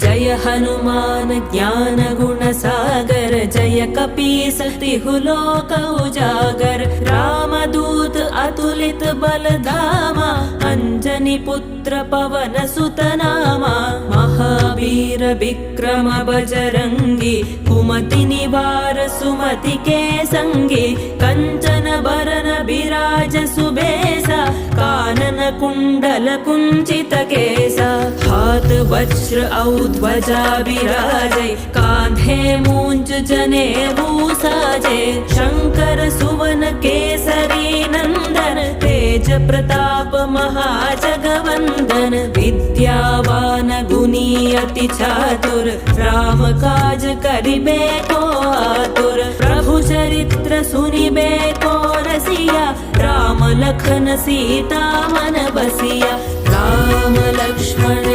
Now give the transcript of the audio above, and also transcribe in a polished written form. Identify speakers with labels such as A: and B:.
A: जय हनुमान ज्ञान गुण सागर जय कपीस तिहु लोक उजागर रामदूत अतुलित बल धामा अंजनी पुत्र पवन सुत नामा महावीर विक्रम बजरंगी कुमति निवार सुमति के संगी कंचन बरन बिराज सुबेसा कानन कुंडल कुंचित केसा हाथ वज्र ध्वजा विराजे कांधे मूंज जनेऊ साजे शंकर सुवन केसरी नंदन तेज प्रताप महाजगवंदन विद्यावान गुणी अति चातुर राम काज करिबे को आतुर प्रभु चरित्र सुनिबे को रसिया राम लखन सीता मन बसिया राम लक्ष्मण